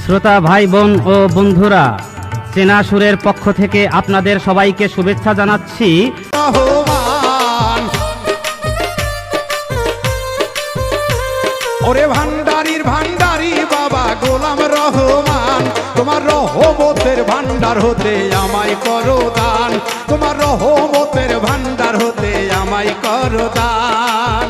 শ্রোতা ভাই বোন ও বন্ধুরা, চেনা সুরের পক্ষ থেকে আপনাদের সবাইকে শুভেচ্ছা জানাচ্ছি। ওরে ভান্ডারির ভান্ডারি বাবা গোলাম রহমান, তোমার রহমতের ভান্ডার হতে আমায় করো দান, তোমার রহমতের ভান্ডার হতে আমায় করো দান।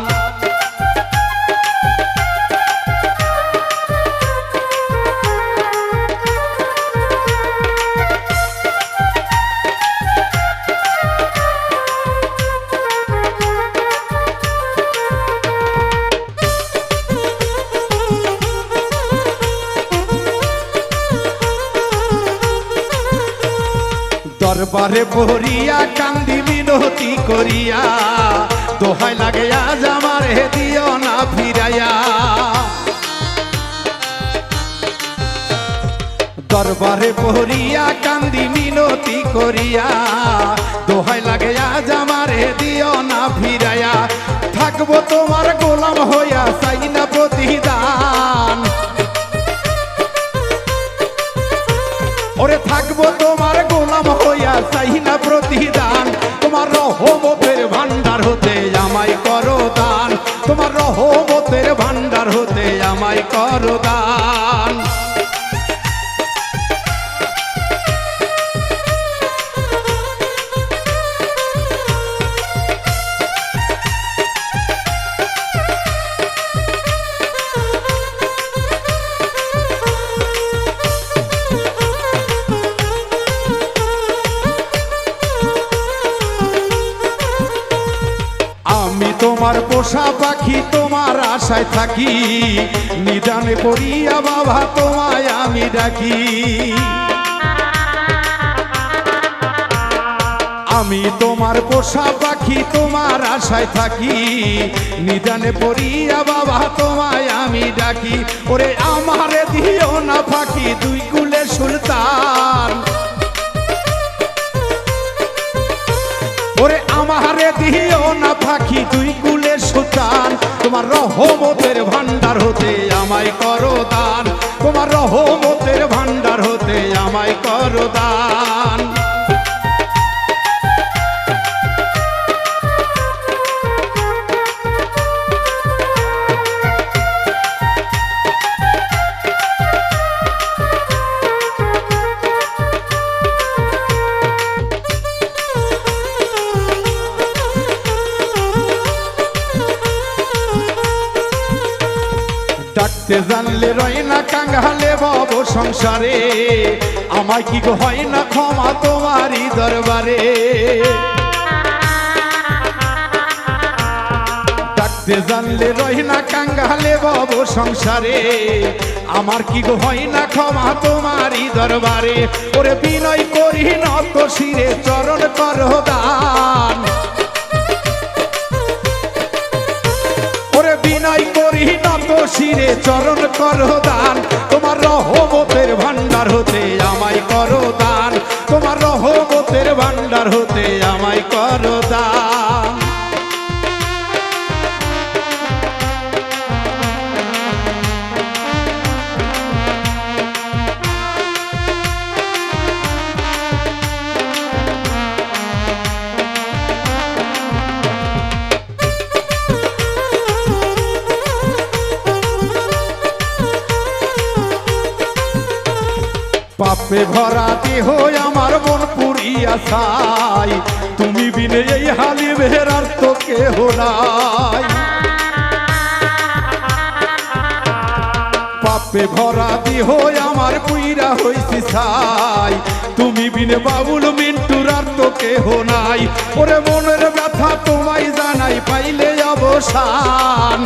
দরবারে পড়িয়া কান্দি মিনতি করিয়া, দোহাই লাগে আজ আমার দিও না ফিরাইয়া। দরবারে পড়িয়া কান্দি মিনতি করিয়া, দোহাই লাগে আজ আমার দিও না ফিরাইয়া। থাকবো তোমার গোলাম হইয়া চাই না প্রতিদান, ওরে থাকবো তোমার গোলাম হইয়া চাই না প্রতিদান। তোমার রহমতের ভান্ডার হতে আমায় করো দান, তোমার রহমতের ভান্ডার হতে আমায় করো দান। তোমার পোষা পাখি তোমার আশায় থাকি, নিদানে পড়িয়া বাবা তোমায় আমি ডাকি। আমি তোমার পোষা পাখি তোমার আশায় থাকি, নিদানে পড়িয়া বাবা তোমায় আমি ডাকি। ওরে আমারে দিও না ফাঁকি দুই কুলে সুলতান, ওরে আমারে দিও না ফাঁকি দুই কুলে সুলতান। তোমার রহমতের ভান্ডার হতে আমায় করো দান, তোমার রহমতের ভান্ডার হতে আমায় করো দান। ডাকতে জানলে রয় না কাঙ্গালে বব সংসারে, আমায় কি গো হয় না ক্ষমা তোমারই দরবারে। ডাকতে জানলে রয় না কাঙ্গালে বব সংসারে, আমার কি গো হয় না ক্ষমা তোমারই দরবারে। ওরে বিনয় করি নত শিরে চরণ করো দান, ওরে বিনয় করি নত শিরে চরণ করো দান। তোমার রহমতের ভান্ডার হতে আমায় করো দান, তোমার রহমতের ভান্ডার হতে আমায় করো দান। পাপে ভরা দেহ আমার মন পুরিয়া ছাই, তুমি বিনে এই হালি বেরার তো কেহ নাই। পাপে ভরা দেহ আমার পুইরা হইছি ছাই, তুমি বিনে বাবুল মিন্টুর আর তো কেহ নাই। ওরে মনের ব্যথা তোমায় জানাই পাইলে অবসান,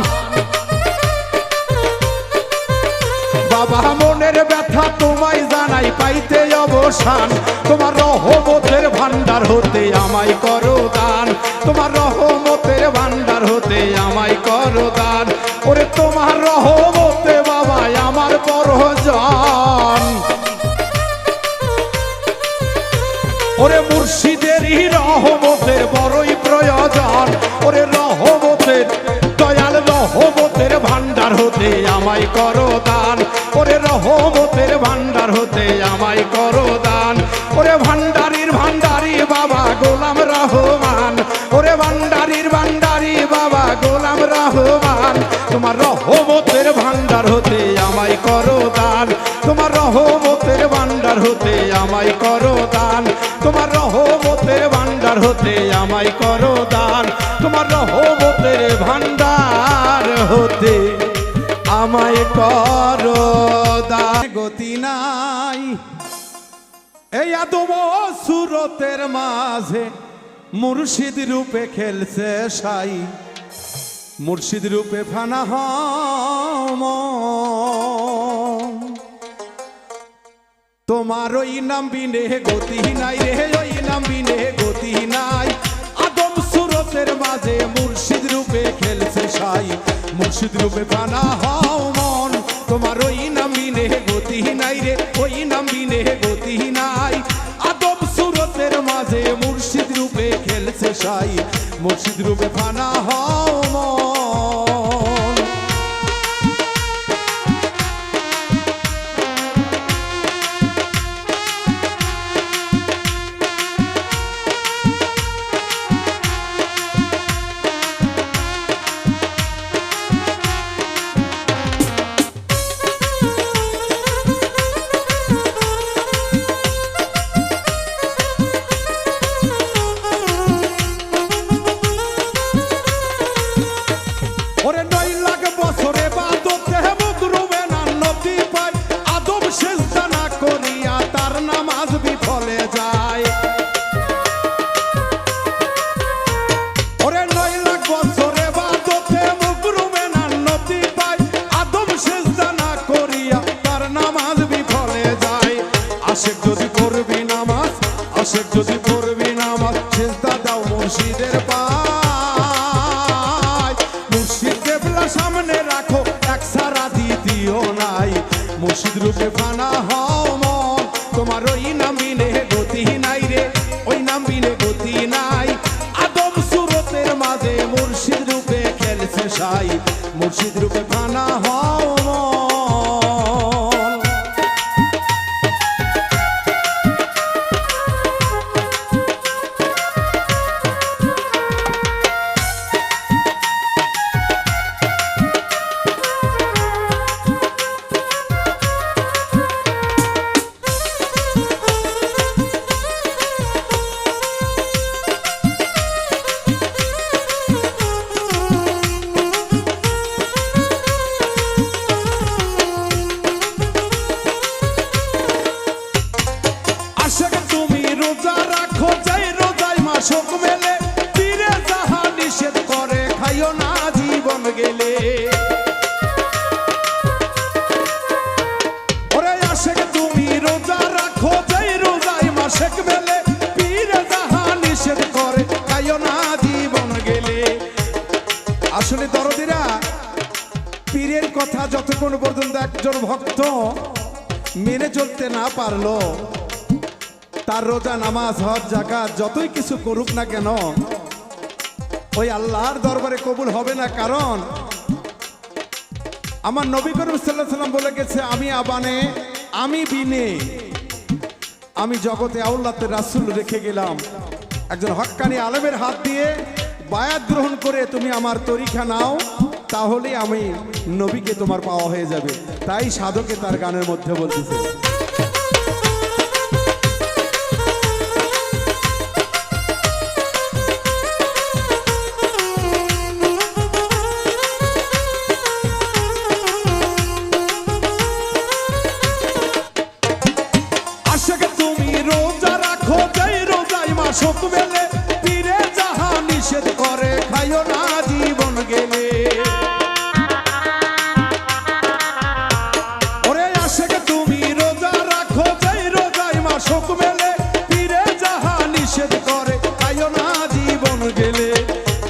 বাবা মনের ব্যথা তোমায় জানাই পাইতে অবসান। তোমার রহমতের ভান্ডার হতে আমায় করো দান, তোমার রহমতের ভান্ডার হতে আমায় করো দান। ওরে তোমার রহমতে বাবা আমার প্রয়োজন, ওরে মুর্শিদেরই রহমতের বড়ই প্রয়োজন। ওরে রহমতের দয়াল রহমতের ভান্ডার হতে আমায় করো দান, ওরে রহমতের ভান্ডার হতে আমায় করো দান। ওরে ভান্ডারির ভান্ডারি বাবা গোলাম রহমান, ওরে ভান্ডারির ভান্ডারি বাবা গোলাম রহমান, তোমার রহমতের ভান্ডার হতে আমায় করো দান। তোমার রহমতের ভান্ডার হতে আমায় করো দান। তোমার রহমতের ভান্ডার হতে আমায় করো দান। তোমার রহমতের ভান্ডার হতে আমায় করো দান। গতি নাই এই আদম সুরতের মাঝে, মুর্শিদ রূপে খেলছে সাই, মুর্শিদ রূপে ফানা হম। তোমার ওই নাম বিনে গতি নাই রে, ওই নাম বিনে গতি নাই। আদম সুরতের মাঝে মুর্শিদ রূপে খেলছে সাই, মুর্শিদ রূপে ফানা হম। তোমার ওই নাম বিনে গতি নাই রে, ওই নাম বিনে গতি নাই। আদম সুরতের মাঝে মুর্শিদ রূপে খেলছে সাই, মুর্শিদ রূপে ফানা হম। ওরে 9 লাখ বছরে বাদতে মুকরুবে না নবী পায়, আদম সেজদা না করিয়া তার নামাজ বিফলে যায়। ওরে 9 লাখ বছরে বাদতে মুকরুবে না নবী পায়, আদম সেজদা না করিয়া তার নামাজ বিফলে যায়। আশেক যদি করবি নামাজ, আশেক যদি করবি নামাজ, সেজদা দাও মুর্শিদের পায়। মুর্শিদ কেবলা সামনে রাখো, এক সারা দ্বিতীয় নাই। মুর্শিদ রূপে ফানা হও মন, তোমার ওই নাম বিনে গতি নাই রে, ওই নাম বিনে গতি নাই। আদম সুরতের মাঝে মুর্শিদ রূপে খেলছে সাই, মুর্শিদ রূপে ফানা হও মন। আশেক তুমি রোজা রাখো, যাই রোজায় মাসক মেলে, পীরে যাহা নিষেধ করে খাইও না জীবন গেলে। ওরে আশেক তুমি রোজা রাখো, যাই রোজায় মাসক মেলে, পীরে যাহা নিষেধ করে খাইও না জীবন গেলে। আসলে দরদিরা, পীরের কথা যতক্ষণ পর্যন্ত একজন ভক্ত মেনে চলতে না পারলো, তার রোজা নামাজ হজ যাকাত যতই কিছু করুক না কেন, ওই আল্লাহর দরবারে কবুল হবে না। কারণ আমার নবী করিম সাল্লাল্লাহু আলাইহি ওয়াসাল্লাম বলে গেছে, আমি আবানে আমি বিনে আমি জগতে আউলাতে রাসূল রেখে গেলাম। একজন হক্কানি আলেমের হাত দিয়ে বায়াত গ্রহণ করে তুমি আমার তরিকা নাও, তাহলে আমি নবীকে তোমার পাওয়া হয়ে যাবে। তাই সাধকে তার গানের মধ্যে বলতেছে, মাসক মেলে, পীরে যাহা নিষেধ করে খাইও না জীবন গেলে। ওরে আশেক তুমি রোজা রাখো, যাই রোজায় মাসক মেলে, পীরে যাহা নিষেধ করে খাইও না জীবন গেলে।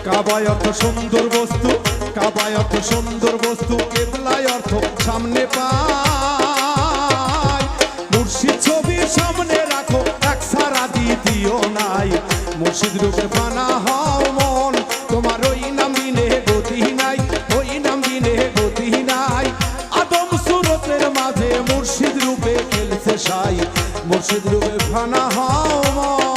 কাবায় অর্থ সুন্দর বস্তু, কাবায় অর্থ সুন্দর বস্তু, কেবলায় অর্থ সামনে পায়। মুর্শিদ ছবি সামনে রাখো, এক সারা দ্বিতীয় নাই। মুর্শিদ রূপে ফানা হও মন, তোমার ওই নাম বিনে গতি নাই, ওই নাম বিনে গতি নাই। আদম সুরতের মাঝে মুর্শিদ রূপে খেলছে সাই মুর্শিদ রূপে ফানা হও মন।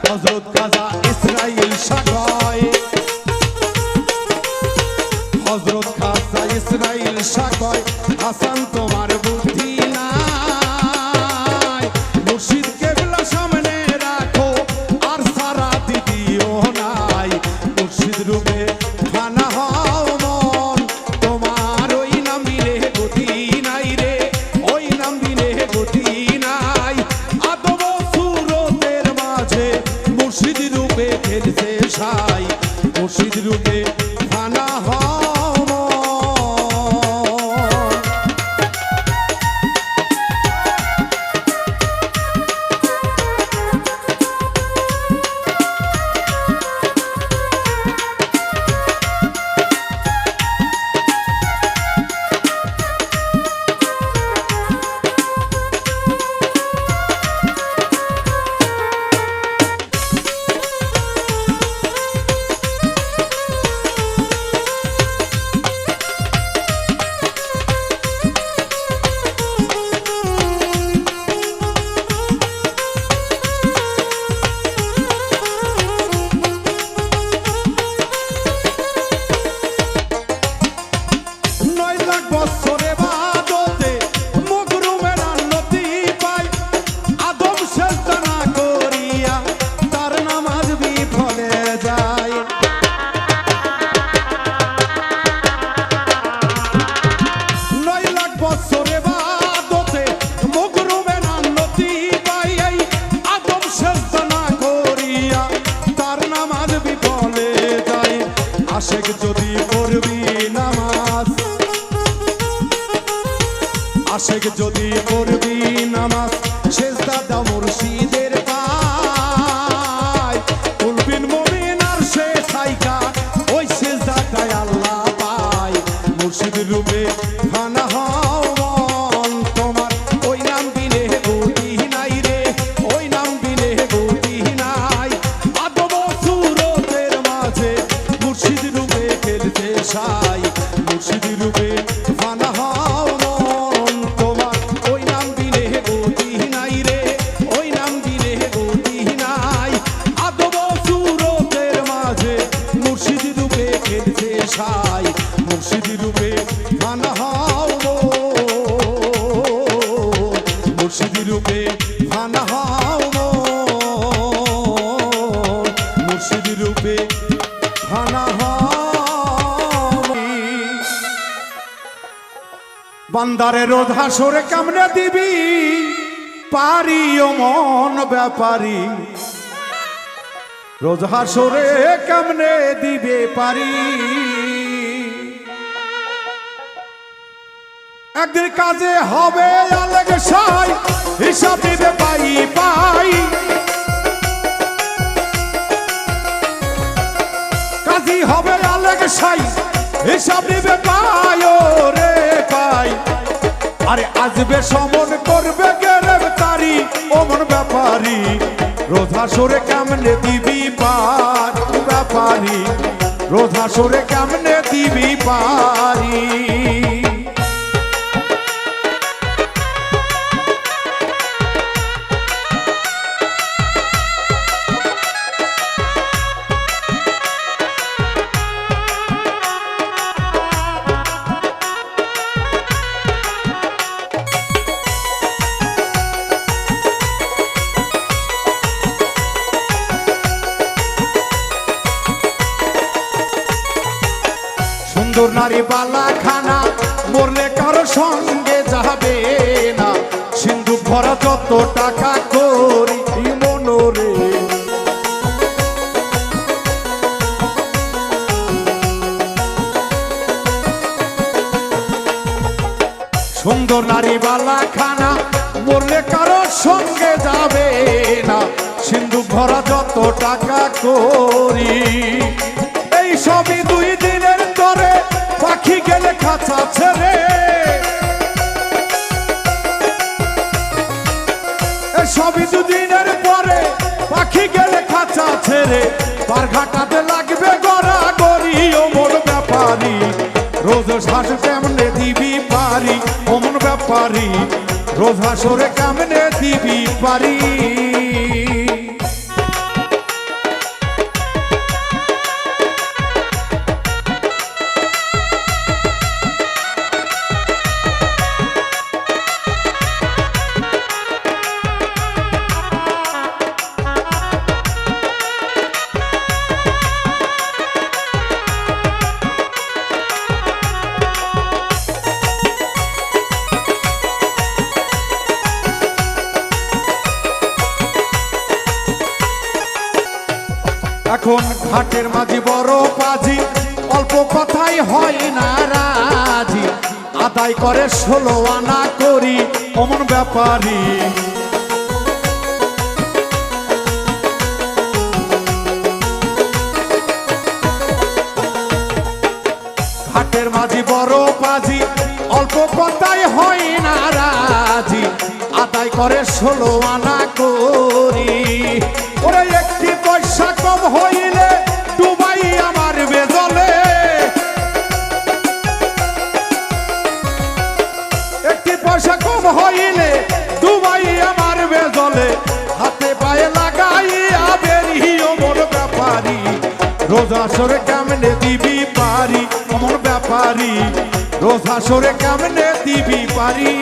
হযরত খাজা ইসরাইল সাকয়, হযরত খাজা ইসরাইল সাকয়, হাসান তোমার বুদ্ধি নাই, মুর্শিদ কেবলা সামনে রাখো আর সারা দিদিও নাই, মুর্শিদ রূপে ফানা হও মন, তোমার ওই নাম বিনে গতি নাই রে, ওই নাম বিনে গতি নাই, আদব সুরতের মাঝে মুর্শিদ রূপে খেলছে সাই, মুর্শিদ রূপে ফানা হও মন। আশেক যদি পড়বি নামাজ, আশেক যদি পড়বি নামাজ, সেজদা দাও মুর্শিদের পায়, কুলবিন মুমিন আর সে সাইকা ওই সেজদাটাই আল্লাহ পায়, মুর্শিদ রূপে ফানা হও মন, তোমার ওই নাম বিনে গতি নাই রে, ওই নাম বিনে গতি নাই, আদব সুরতের মাঝে মুর্শিদ রূপে খেলছে সাই, মুর্শিদ রূপে ফানা হও মন, তোমার ওই নাম বিনে গতি নাই রে, ওই নাম বিনে গতি নাই, আদব সুরতের মাঝে মুর্শিদ রূপে খেলছে সাই, মুর্শিদ রূপে ফানা হও মন, মুর্শিদ রূপে ফানা হও মন, মুর্শিদ রূপে ফানা হও। বান্দারে রোজ হাসরে কেমনে দিবি পারি ও মন ব্যাপারী, রোজ হাসরে কেমনে দিবে পারি, একদিন কাজে হবে আলেগ সাই, হিসাব দিবে পাই পাই, কাজী হবে আলেগ সাই, হিসাব দিবে পাই ও রে পাই, আরে আজবে সমন করবে গ্রেফতারি ও মন ব্যাপারী, রোজ হাসরে কেমনে দিবি পার ব্যাপারী, রোজ হাসরে কেমনে দিবি পারি। সুন্দর নারী বালা খানা মরলে কারো সঙ্গে যাবে না সিন্ধুক ভরা যত টাকা করি মনোরে সুন্দর নারী বালা খানা মরলে কারো সঙ্গে যাবে না সিন্ধুক ভরা যত টাকা করি এই সবই 2 দিনের তরে পাখি গেলে খাঁচা ছেড়ে এই সবই 2 দিনের পরে পাখি গেলে খাঁচা ছেড়ে পার ঘাটাতে লাগবে গড়া গড়ি ও মন ব্যাপারী রোজ শ্বাস কেমনে দিবি পারি অমন ব্যাপারী রোজ হাসরে কেমনে দিবি পারি এখন ঘাটের মাঝি বড় পাজি অল্প কথাই হয় না রাজি আদায় করে 16 আনা করি অমন ব্যাপারী ঘাটের মাঝি বড় পাজি অল্প কথাই হয় না রাজি আদায় করে 16 আনা করি ওরে একটি পয়সা কম হইলে ডুবাই আমার বেজলে একটি পয়সা কম হইলে ডুবাই আমার বেজলে হাতে পায়ে লাগাইয়া বেরিয়ে মন ব্যাপারী রোজ আসরে কেমনে দিবি পারি অমন ব্যাপারী রোজ আসরে কেমনে দিবি পারি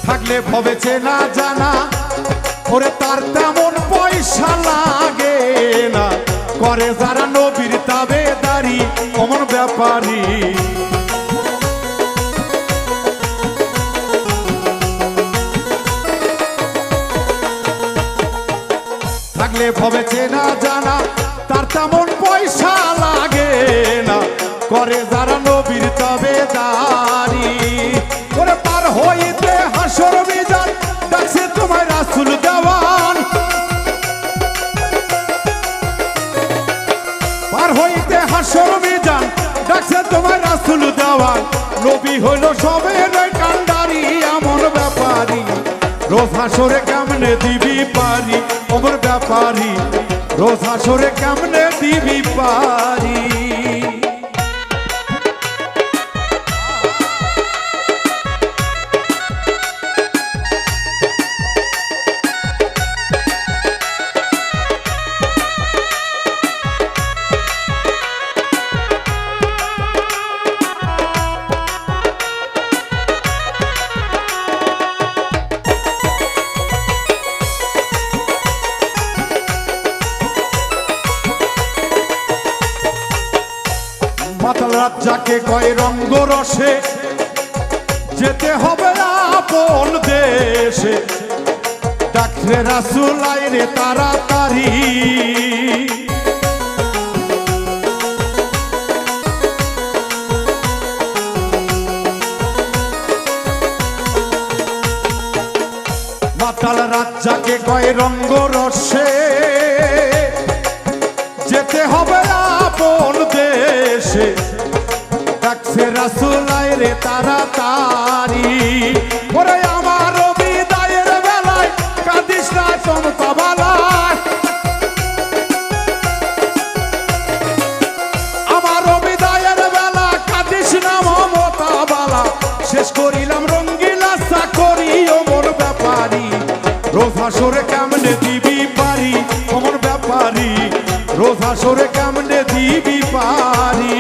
থাকলে ভবে চেনা জানা ওরে তার তেমন পয়সা লাগে না করে যারা নবীর তাবেদারি অমন ব্যাপারী থাকলে ভবে চেনা জানা তার তেমন পয়সা লাগে না করে যারা নবীর তাবেদারি ওরে পার হইতে হাসর মিজান ডাকছে তোমায় রাসূল দেওয়ান পার হইতে হাসর মিজান ডাকছে তোমায় রাসূল দেওয়ান নবী হইল সবের কান্ডারি এমন ব্যাপারী রোজ হাসরে কেমনে দিবি পারি অমর ব্যাপারী রোজ হাসরে কেমনে দিবি পারি মাতাল রাত যাকে কয় রঙ্গ রসে যেতে হবে আপন দেশে ডাকছে রাসূল আইরে তাড়াতাড়ি মাতাল রাত যাকে কয় রঙ্গ রসে যেতে হবে আপন দেশে ডাকছে রাসূল আইরে তাড়াতাড়ি ওরে আমার বিদায়ের বেলায় কাঁদিস না চমতা বালায় আমার বিদায়ের বেলায় হাসরে কেমনে দিবি পারি অমর ব্যাপারী রোজ হাসরে কেমনে দিবি পারি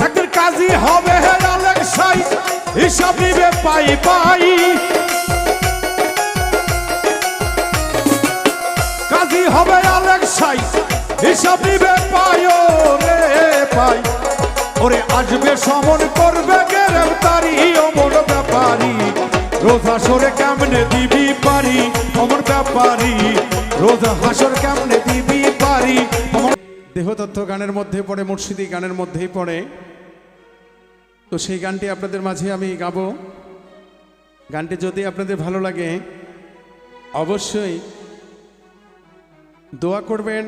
একদিন কাজী হবে আলেক্সাই হিসাব নিবে পাই পাই কাজী হবে আলেক্সাই হিসাব নিবে পাই রে পাই ওরে আসবে সমন করবে গ্রেফতারি অমর ব্যাপারী রোজ হাসরে কেমনে দিবি পারি অমর ব্যাপারী রোজ হাসর কেমনে দিবি পারি দেহতত্ত্ব গানের মধ্যে পড়ে মুর্শিদি গানের মধ্যেই পড়ে তো সেই গানটি আপনাদের মাঝে আমি গাবো গানটি যদি আপনাদের ভালো লাগে অবশ্যই দোয়া করবেন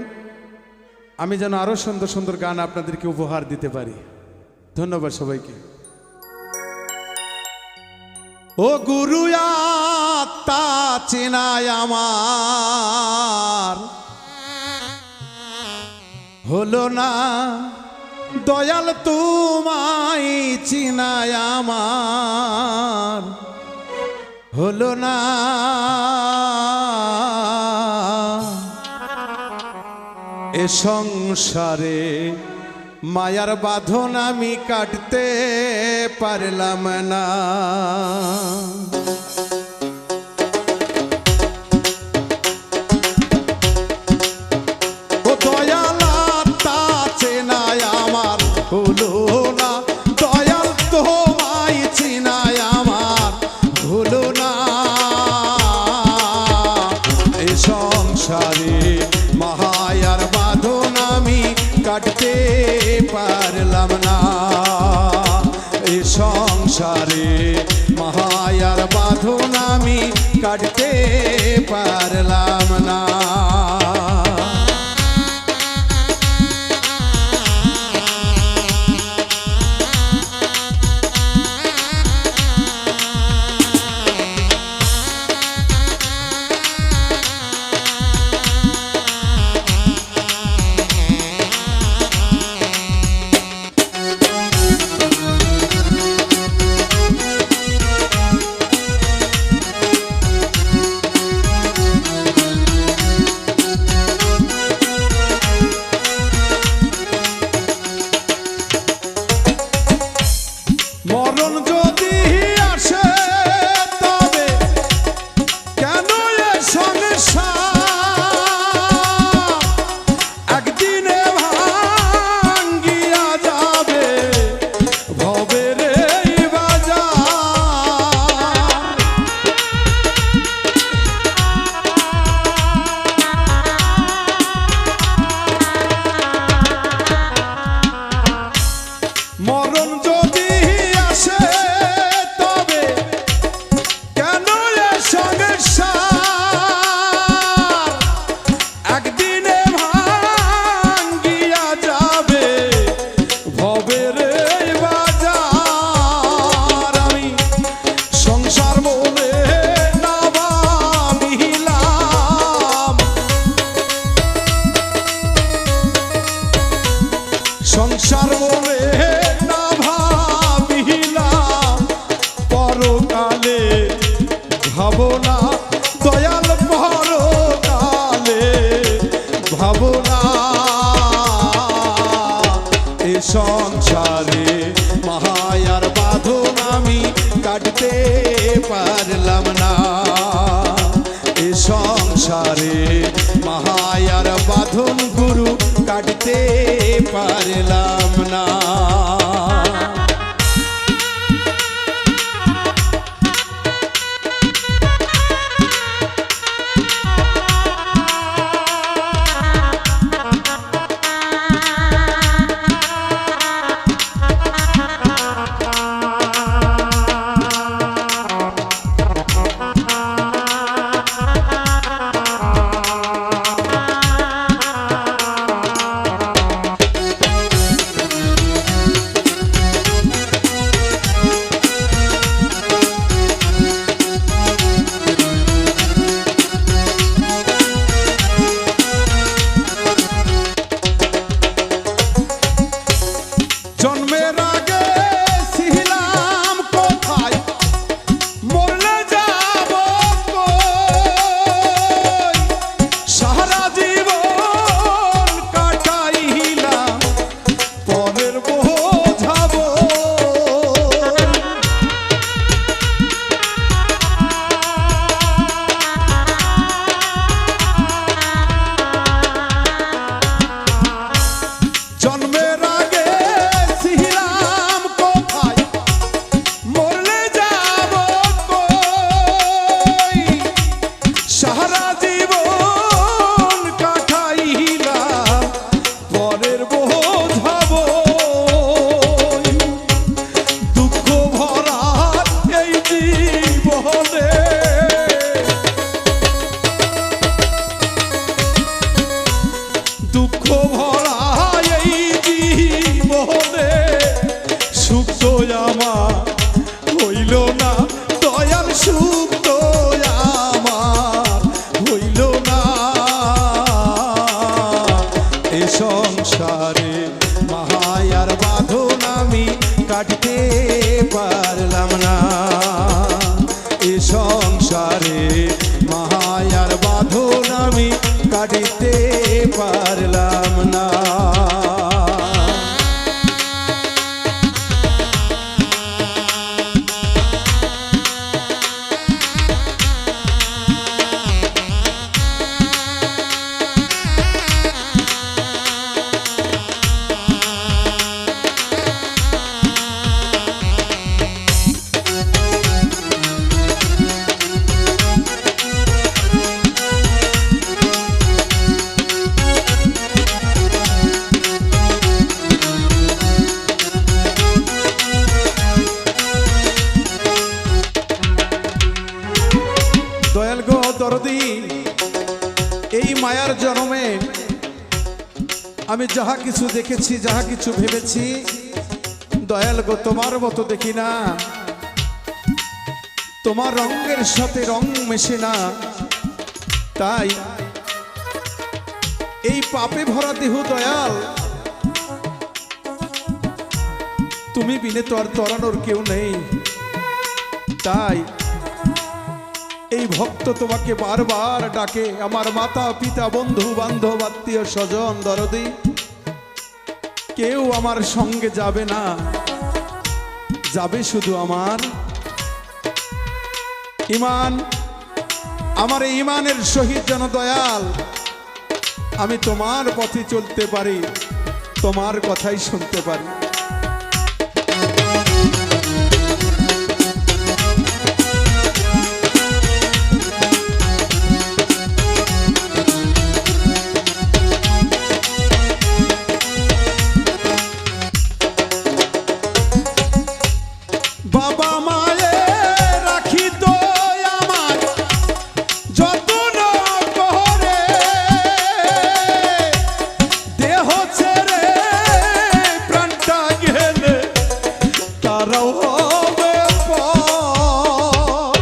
আমি যেন আরো সুন্দর সুন্দর গান আপনাদেরকে উপহার দিতে পারি ধন্যবাদ সবাইকে ও গুরু আত্মা চেনায় আমার হলো না দয়াল তোমায় চিনায় আমার হলো না এ সংসারে মায়ার বাঁধন আমি কাটতে পারলাম না ও দয়াল আত্মা চেনায় আমার হলো না দয়াল তোমায় চিনায় আমার হলো না এ সংসারে মায়ার বাঁধন আমি কাটতে পারলাম না এই সংসারে মায়ার বাঁধন আমি কাটতে পারলাম না মরণ যদি আসে তবে কেন এ সংসার একদিনে ভাঙ্গিয়া যাবে ভবের এই বাজার মরণ যদি তবে কেন এ সংসার একদিনে ভাঙ্গিয়া যাবে ভবের এই বাজার আমি সংসার বলে না ভাবিলাম সংসার বলে পরকালে ভাবনা দয়াল পরকালে ভাবনা এ সংসারে মায়ার বাঁধন আমি কাটতে পারলাম না এ সংসারে মায়ার বাঁধন গুরু কাটতে পারলাম না দুঃখ ভরা এই জীবনে সুখ তো আমার হইল না দয়াল, সুখ তো আমার হইল না। এ সংসারে মায়ার বাঁধন আমি কাটতে পারলাম না। এ সংসারে মায়ার বাঁধন আমি কাটতে পারলাম না। দয়াল গো দরদি, এই মায়ার জন্মে আমি যাহা কিছু দেখেছি, যাহা কিছু ভেবেছি, দয়াল গো তোমার মতো দেখি না। তোমার রঙের সাথে রং মেশে না, তাই এই পাপে ভরা দেহ দয়াল, তুমি বিনে তো আর তরানোর কেউ নেই। তাই এই ভক্ত তোমাকে বারবার ডাকে, আমার মাতা পিতা বন্ধু বান্ধব আত্মীয় স্বজন দরদি কেউ আমার সঙ্গে যাবে না, যাবে শুধু আমার ঈমান। আমার এই ঈমানের সহিত যেন দয়াল আমি তোমার পথে চলতে পারি, তোমার কথাই শুনতে পারি। বাবা মায়ে রাখি তো আমার যত্ন করে, দেহ ছেড়ে প্রাণটা গেলে তারাও হবে পর।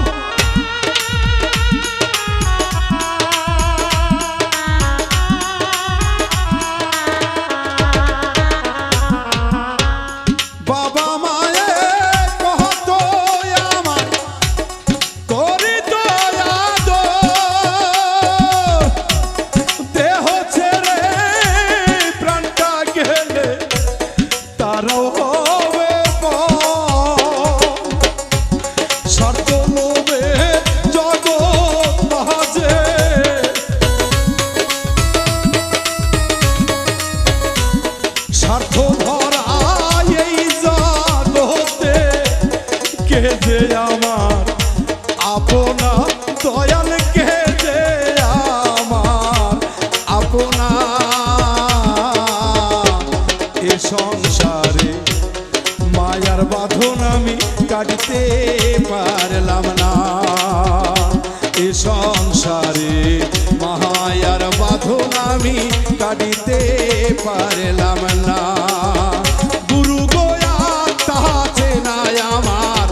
বাবা মায়ে স্বার্থ ভরা এই জগতে কে যে আমার আপনা, দয়াল কে যে আমার আপনা। এ সংসারে মায়ার বাঁধন আমি কাটতে পারলাম না। এ সংসারে মায়ার বাঁধন আমি কাটিতে পারলাম না। গুরু গোয়া তাহাতে নাই আমার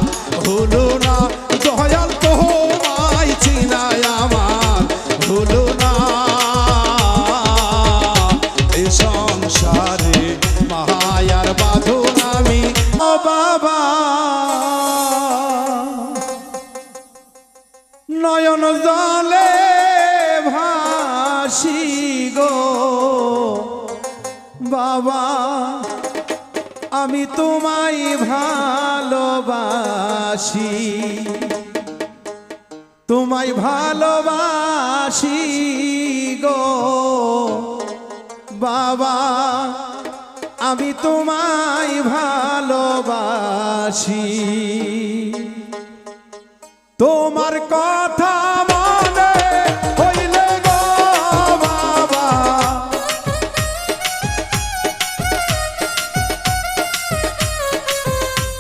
হলো না, দয়াল তোমায় চিনায় আমার হলো না। এ সংসারে মায়ার বাঁধন আমি ও বাবা নয়ন জলে ভাসি গো বাবা, আমি তোমায় ভালোবাসি, তোমায় ভালোবাসি গো বাবা, আমি তোমায় ভালোবাসি। তোমার কথা মনে হইলে গো বাবা,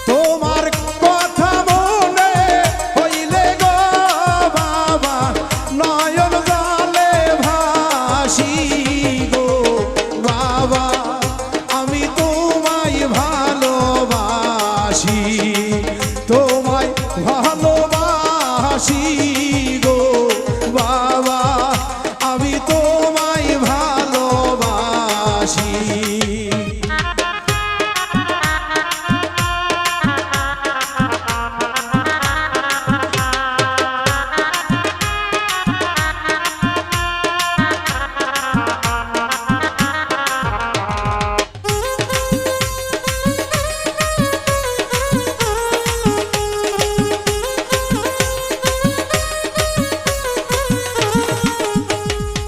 তোমার কথা মনে হইলে গো বাবা, নয়ন জলে ভাসি গো ভালোবাসি।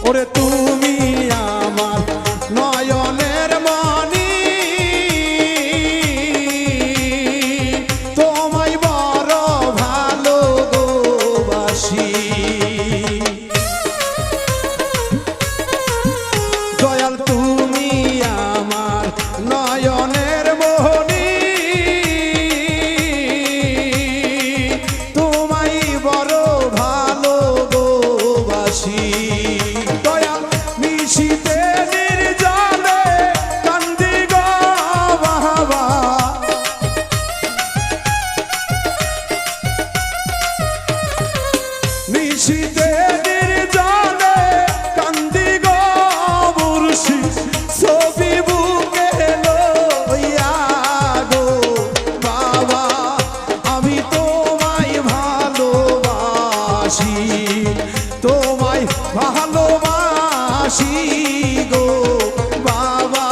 ওরে তুমি আমার নয়নের মণি, তোমায় বড় ভালোবাসি। দয়াল তুমি আমার নয়নের মণি, তোমায় বড় ভালোবাসি। শীতে নির্জনে কান্দি গো বাবা, নিশীতে নির্জনে কান্দি গো মুর্শি, ছবি বুকে লইয়া গো বাবা, আমি তোমায় ভালোবাসি, তোমায় ভালোবাসি গো বাবা,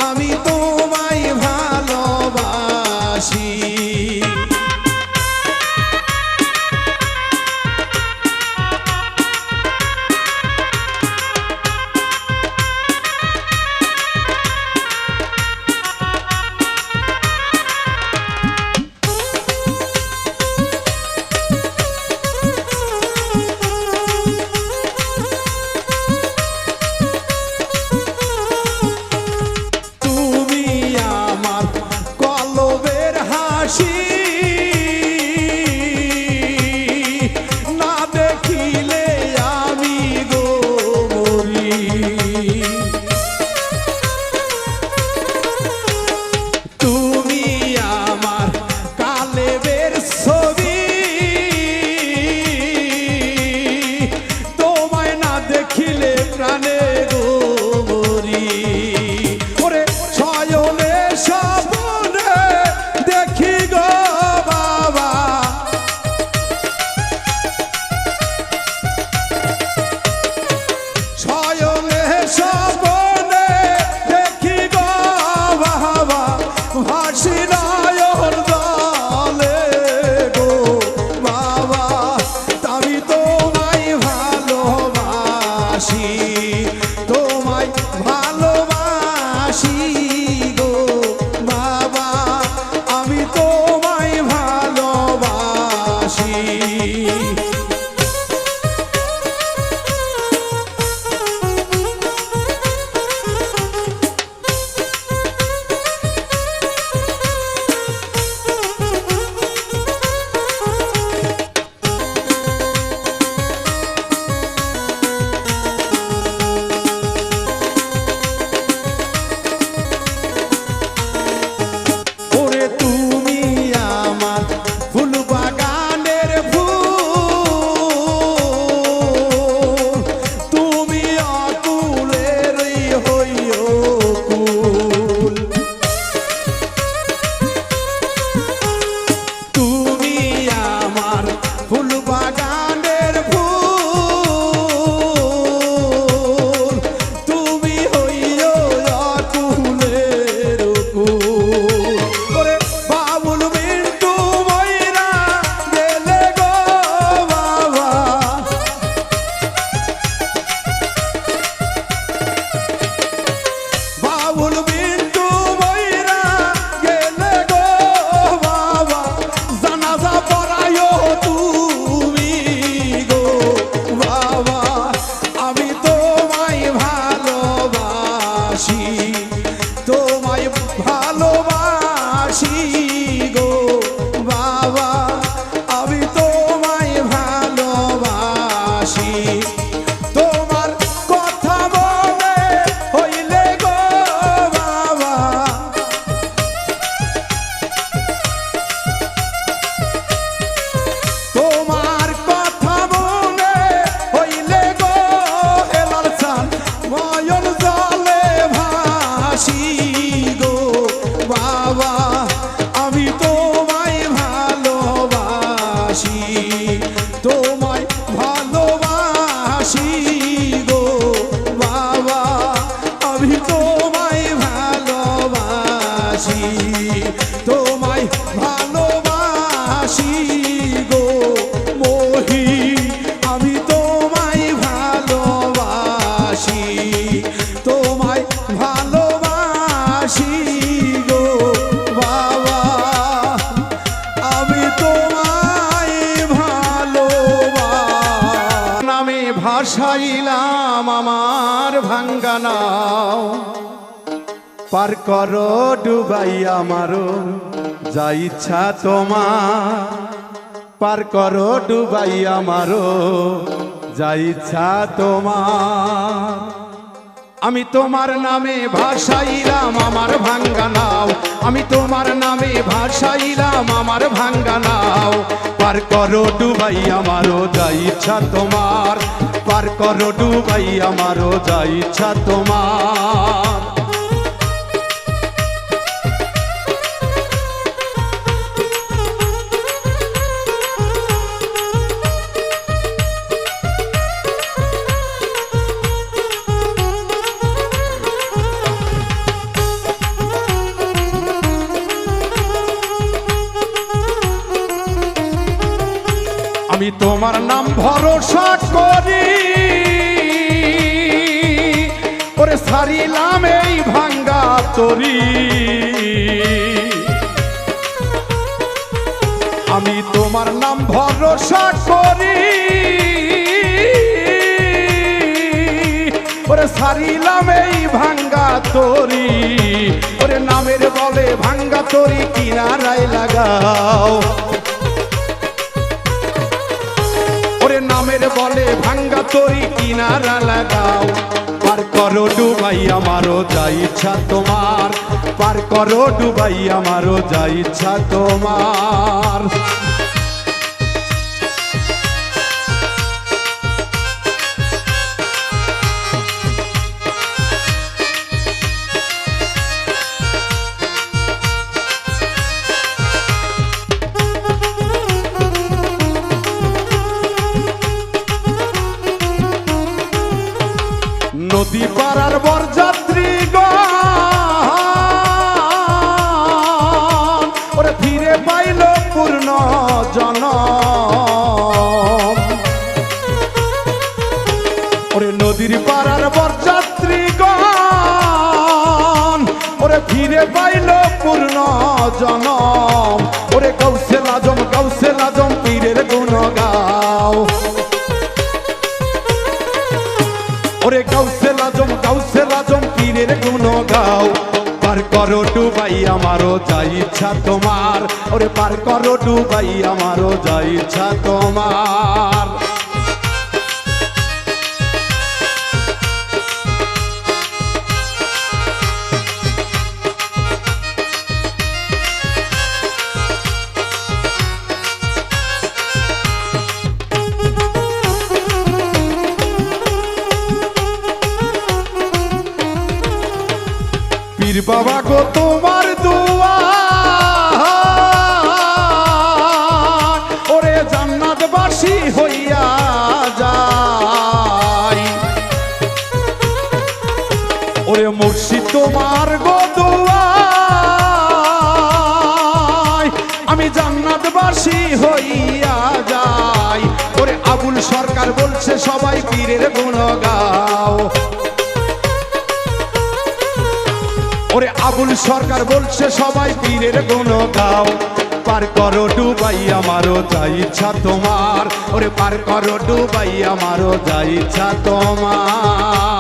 আমি তোমায় ভালোবাসি। না দেখিলে আমি গো মরি, তুমি আমার কালেবের ছবি, তোমায় না দেখিলে প্রাণে গো মরি। ওরে শয়নে স্বপ্নে দেখি গো বাবা, শয়নে স্বপ্নে দেখি গো বাবা, ভাসি নয়ন জলে গো বাবা, আমি তোমায় ভালোবাসি, তোমায় ভালোবাসি গো বাবা, আমি তোমায় ভালোবাসি। ভালোবাসি তোমায় ভালোবাসি গো মহি আমি তোমায় ভালোবাসি তোমায় ভালোবাসি গো বাবা আমি তোমায় ভালোবাসি নামে ভাসাইলাম আমার ভাঙ্গা নাও পার করো ডুবাই আমারও যা ইচ্ছা তোমার পার করো ডুবাই আমারও যা ইচ্ছা তোমার আমি তোমার নামে ভাসাইলাম আমার ভাঙ্গা নাও আমি তোমার নামে ভাসাইলাম আমার ভাঙ্গা নাও পার করো ডুবাই আমারও যা ইচ্ছা তোমার পার করো ডুবাই আমারও যা ইচ্ছা তোমার আমি তোমার নাম ভরসা করি ওরে সারিলাম এই ভাঙ্গা তরি আমি তোমার নাম ভরসা করি ওরে সারিলাম এই ভাঙ্গা তরি ওরে নামের বলে ভাঙ্গা তরি কিনারায় লাগাও ওরে নামের বলে ভাঙ্গা তরি কিনারা লাগাও পার করো ডুবাই আমারও যা ইচ্ছা তোমার পার করো ডুবাই আমারও যা ইচ্ছা তোমার নদী পাড়ার বরযাত্রী ওরে ফিরে পাইল পূর্ণ জনম ওরে নদীর পাড়ার বরযাত্রী ওরে ফিরে পাইল পূর্ণ জনম ওরে কৌশে লাজম পীরের গুণ গাও ওরে গাউসে লাজম পীরের গুণ গাও পার করো ডুবাই আমারও যা ইচ্ছা তোমার ওরে পার করো ডুবাই আমারও যা ইচ্ছা তোমার পীর বাবা গো তোমার দুয়ার ওরে জান্নাতবাসী হইয়া যায় ওরে মুর্শিদ তোমার গো দুয়ার আমি জান্নাতবাসী হইয়া যাই ওরে আবুল সরকার বলছে সবাই পীরের গুণ গাও ওরে আবুল সরকার বলছে সবাই পীরের গুণ গাও পার করো ডুবাই আমারও যা ইচ্ছা তোমার ওরে পার করো ডুবাই আমারও যা ইচ্ছা তোমার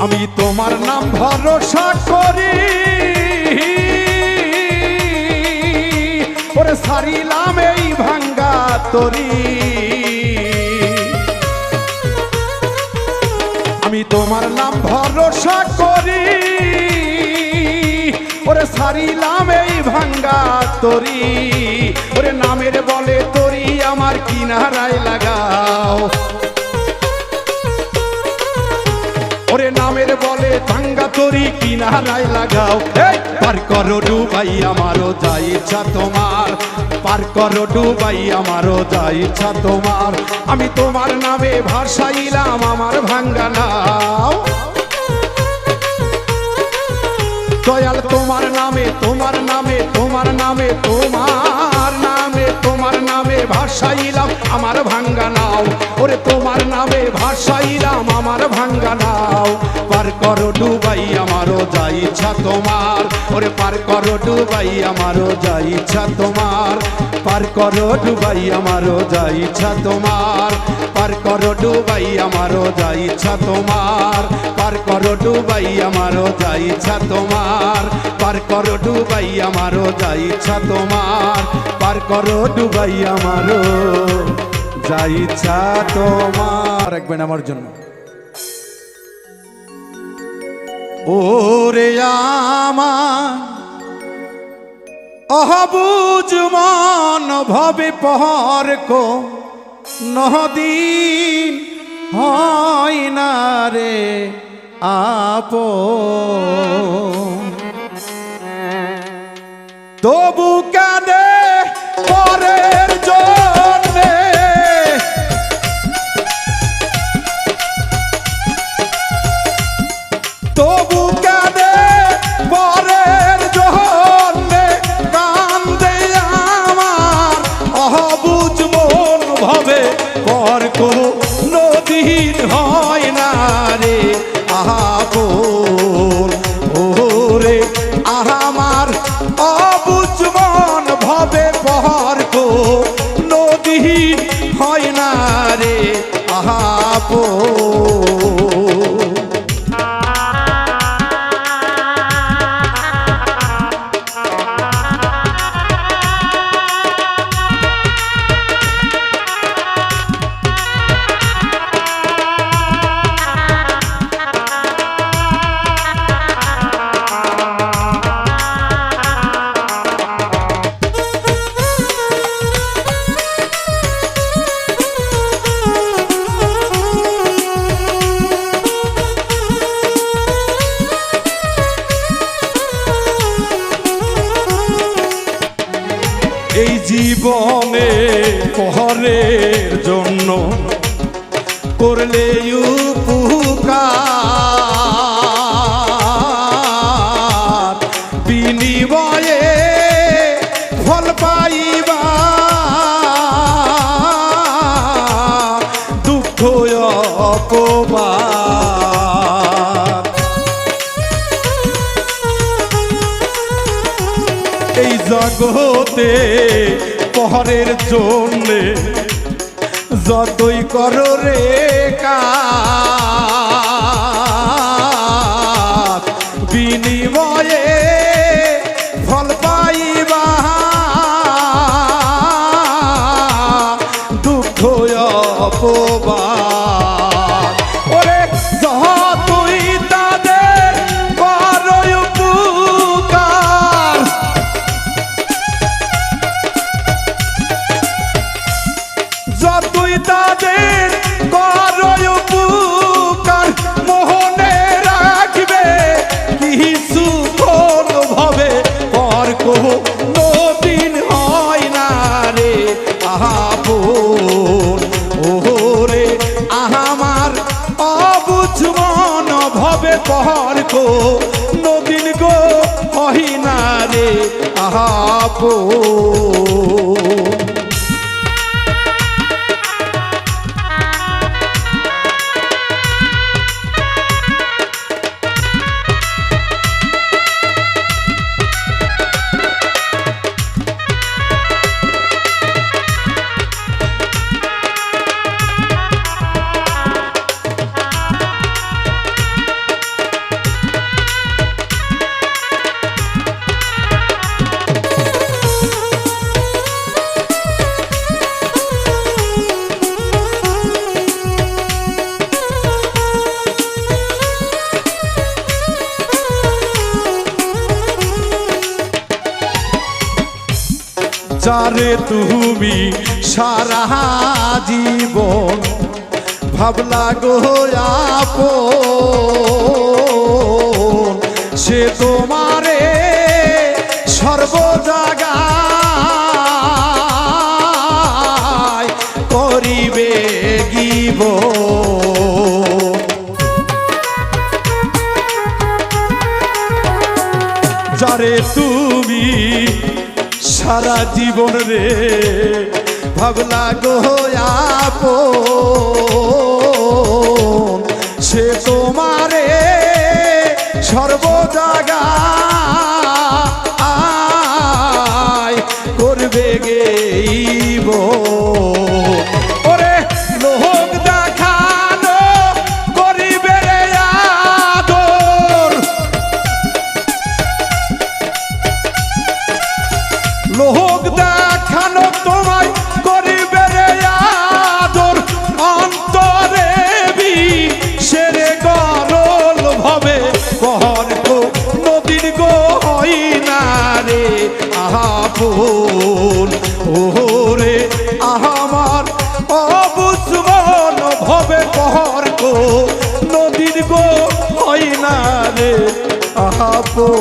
আমি তোমার নাম ভরসা করি ওরে সারিলাম এই ভাঙ্গা তরি আমি তোমার নাম ভরসা করি ওরে সারিলাম এই ভাঙ্গা তরি ওরে নামের বলে তরি আমার কিনারায় লাগাও কিনারায় লাগাও। এই পার করো ডুবাই আমারও যা ইচ্ছা তোমার, পার করো ডুবাই আমারও যা ইচ্ছা তোমার। আমি তোমার নামে ভাসাইলাম আমার ভাঙ্গা নাও। দয়াল তোমার নামে, তোমার নামে, তোমার নামে, তোমার নামে, তোমার নামে ভাসাইলাম আমার ভাঙ্গা নাও। ওরে তোমার নামে ভাসাইলাম আমার ভাঙ্গা নাও। পার করো ডুবাই আমারও যা ইচ্ছা তোমার, ওরে পার করো ডুবাই আমারও যা ইচ্ছা তোমার, পার করো ডুবাই আমারও যা ইচ্ছা তোমার, পার করো ডুবাই আমারও যা ইচ্ছা তোমার, পার করো ডুবাই আমারও যা ইচ্ছা তোমার, পার করো ডুবাই আমারও যা ইচ্ছা তোমার, পার করো ডুবাই আমারও যা ইচ্ছা তোমার। রাখবেন আমার জন্য। ওরে আমার অহবুজ মন ভবে পহর কো নহদিন হয় না রে আপন, তবু কাঁদে পরের জন্যে, তবু কাঁদে পরের জন্যে, কান্দে আমার অহবুজ মন ভবে পর কো নদীন হয় না রে আপন। ওরে আমার অবুজ মন ভবে পর কো নদীন হয় না রে আপন। এই জীবনে পহরের জন্য করলে উপকার, বিনিময়ে ফল পাইবা দুঃখ অপবাদ। এই জগতে পহরের জন্যে যতই করো রে কাজ, বিনিময়ে ফল পাইবা দুঃখ অপবাদ। ওরে যতই তাদের করো উপকার, যতই তাদের করো উপকার, মোহনে রাখবে কিছু কোন ভাবে পর কো নদীন হয় না রে আপন। ওরে আমার অবুঝ মন ভবে পর কো নদীন গো হয় না রে আপন। যারে তুমি সারা জীবন ভাবলা গো আপন, সে তোমারে সর্বজাগায় করিবে গিব। যারে তুমি সারা জীবন রে ভাবলা গো আপন, সে তোমারে সর্বজাগায় করবে গেইব। ওরে লোক দেখানো করিবে রে আদর, লোক দেখানো তোমায় করিবে রে আদর, অন্তরে সেরে গরল ভবে বহর গো নদীর গো হই না রে আপন। ওরে আমার অবুঝমন ভবে বহর গো নদীর গো হই না রে আপন।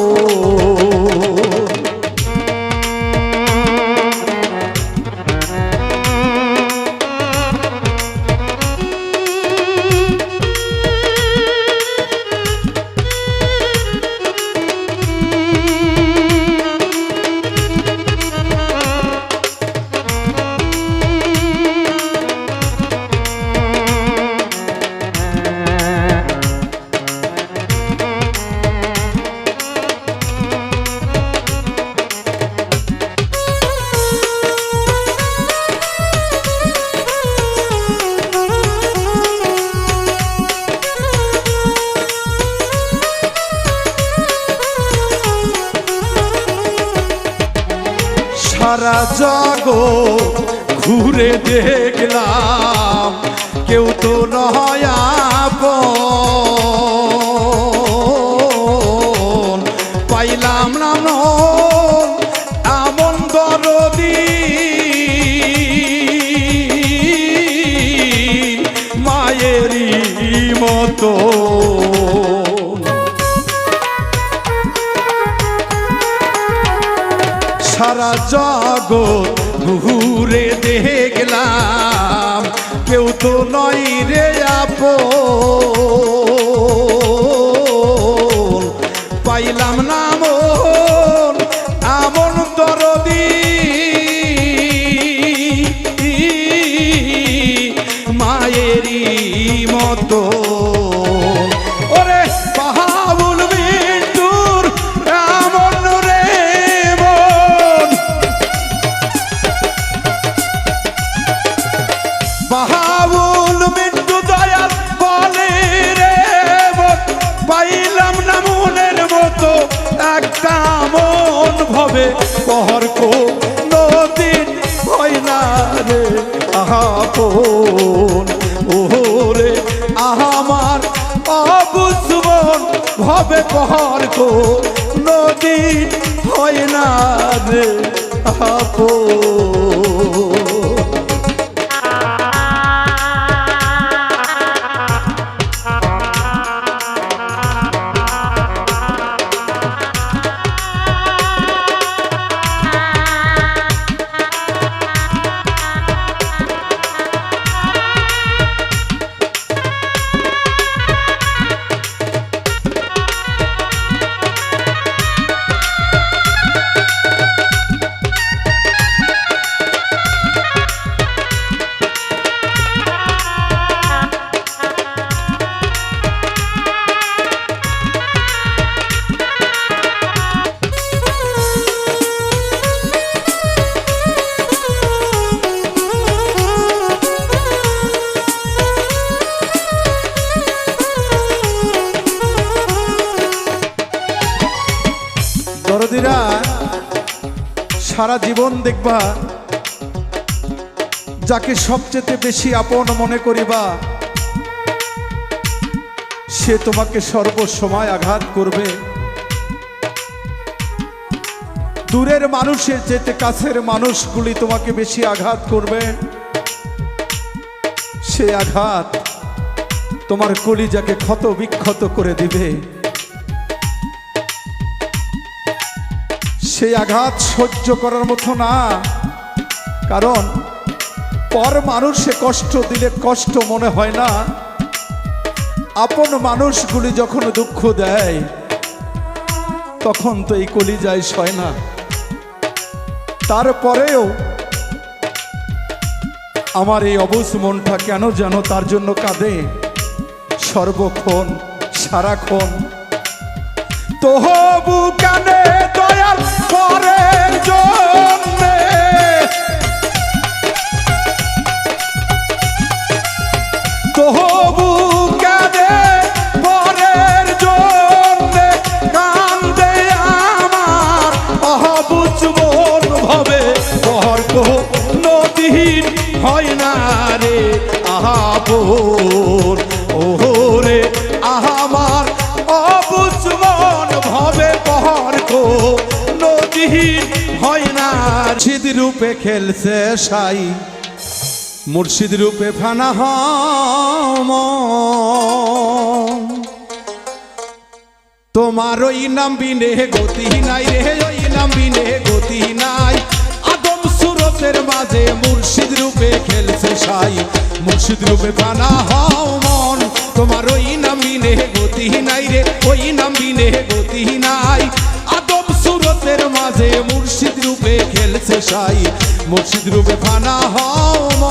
সারা জগৎ ঘুরে দেখলাম কেউ তো নয় আপন, পাইলাম না মন এমন দরদি মায়েরই মতো। সারা জগৎ ঘুরে দেখলাম কেউ তো নয় রে আপন, পাইলাম না মন এমন দরদি মায়েরই মতো। ওরে বাহাবুল মিন্টুর এমন রে মন, বাহাবুল মিন্টু দয়াল বলে রে মন, পাইলাম না মনের মতো একটা মন ভবে পহর কো নদীর হয় না রে আপন। ওরে আমার অবুঝমন ভবে পহর কো নদীর হয় না রে আপন। দরদিরা সারা জীবন দেখবা যাকে সবচেয়ে বেশি আপন মনে করিবা সে তোমাকে সর্বসময় আঘাত করবে। দূরের মানুষের চেয়ে কাছের মানুষগুলি তোমাকে বেশি আঘাত করবে। সে আঘাত তোমার কলিজাকে ক্ষত বিক্ষত করে দিবে। সেই আঘাত সহ্য করার মতো না। কারণ পর মানুষে কষ্ট দিলে কষ্ট মনে হয় না, আপন মানুষগুলি যখন দুঃখ দেয় তখন তো এই কলিজায় সয় না। তারপরেও আমার এই অবুঝ মনটা কেন যেন তার জন্য কাঁদে সর্বক্ষণ সারাক্ষণ। তবু কানে দয়াল পরের জন্যে, তবু কানে পরের জন্যে, কান্দে আমার অবুঝ মন ভবে বর্গ নদীর হয় না রে আহাবুর। ওরে আমার অবুঝ মন ভবে বর্গ নদীর হয় না। মুর্শিদ রূপে খেলছে সাই, মুর্শিদ রূপে ফানা হম। তোমার ওই নাম বিনে গতি নাই রে, ওই নাম বিনে গতি নাই। আদম সুরতের মাঝে মুর্শিদ রূপে খেলছে সাই, মুর্শিদ রূপে ফানা হম। তোমার ওই নাম বিনে গতি নাই রে, ওই নাম বিনে গতি নাই। আদম সুরতের মাঝে মুর্শিদ রূপে খেলছে সাই, মুর্শিদ রূপে ফানা হম।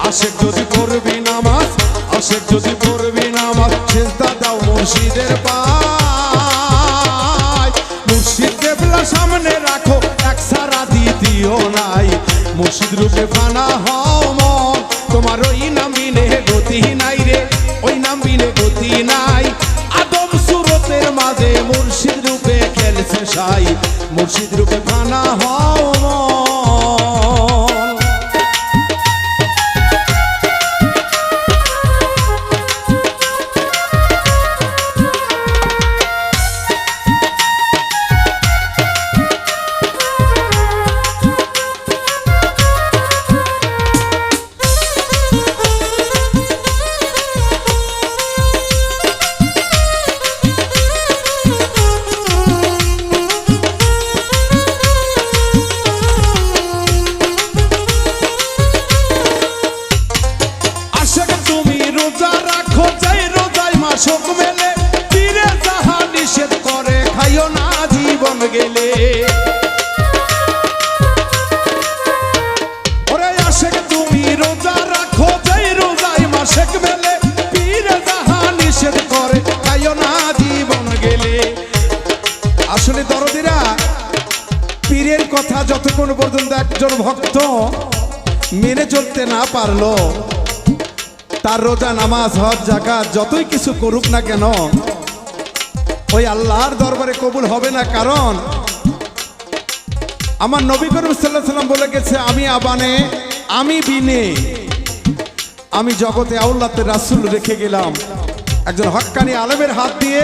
আশেক যদি পড়বি নামাজ, আশেক যদি পড়বি নামাজ, সেজদা দাও মুর্শিদের পায়। মুর্শিদ কেবলা সামনে রাখো, এক সারা দ্বিতীয় নাই। মুর্শিদ রূপে ফানা হও মন, তোমার ওই নাম বিনে গতি নাই রে, ওই নাম বিনে গতি নাই। আদম সুরতের মাঝে মুর্শিদ রূপে খেলছে সাই, মুর্শিদ রূপে ফানা হও মন। শোক মেলে তীরে যাহা নিষেধ করে, খাইও না জীবন গেলে। ওরে আশেক তুমি রোজা রাখো, যাই রোজাই মাসেক মেলে পীরে যাহা নিষেধ করে, খাইও না জীবন গেলে। আসলে দরদিরা, পীরের কথা যতক্ষণ পর্যন্ত একজন ভক্ত মেনে চলতে না পারলো, তার রোজা নামাজ হজ যাকাত যতই কিছু করুক না কেন ওই আল্লাহর দরবারে কবুল হবে না। কারণ আমার নবী করিম সাল্লাল্লাহু আলাইহি ওয়াসাল্লাম বলে গেছে, আমি আবানে আমি বিনে আমি জগতে আউলাতে রাসূল রেখে গেলাম। একজন হক্কানি আলেমের হাত দিয়ে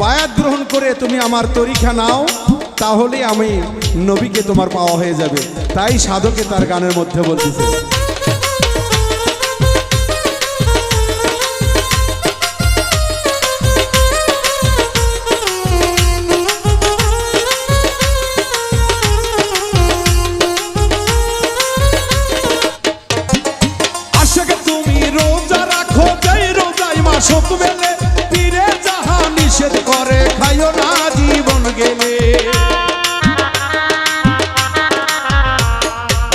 বায়াত গ্রহণ করে তুমি আমার তরিকা নাও, তাহলে আমি নবীকে তোমার পাওয়া হয়ে যাবে। তাই সাধকে তার গানের মধ্যে বলতেছে, শোক মেলে পীরে যাহা নিষেধ করে, খাইও না জীবন গেলে।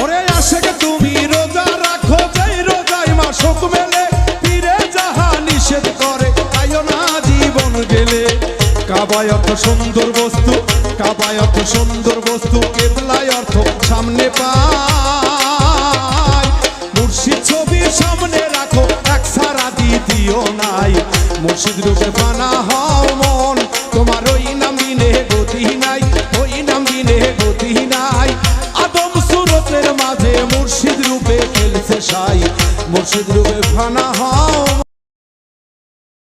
ওরে আশেক তুমি রোজা কাবায় অর্থ সুন্দর বস্তু, কাবায় অর্থ সুন্দর বস্তু, কেবলায় অর্থ সামনে পায়। মুর্শিদ ছবি সামনে রাখো, এক ছাড়া দ্বিতীয় নাই। মুর্শিদ রূপে ফানা হও মন, তোমার ওই নাম বিনে গতি নাই, ওই নাম বিনে গতি নাই। আদম সুরতের মাঝে মুর্শিদ রূপে খেলছে সাই, মুর্শিদ রূপে ফানা হও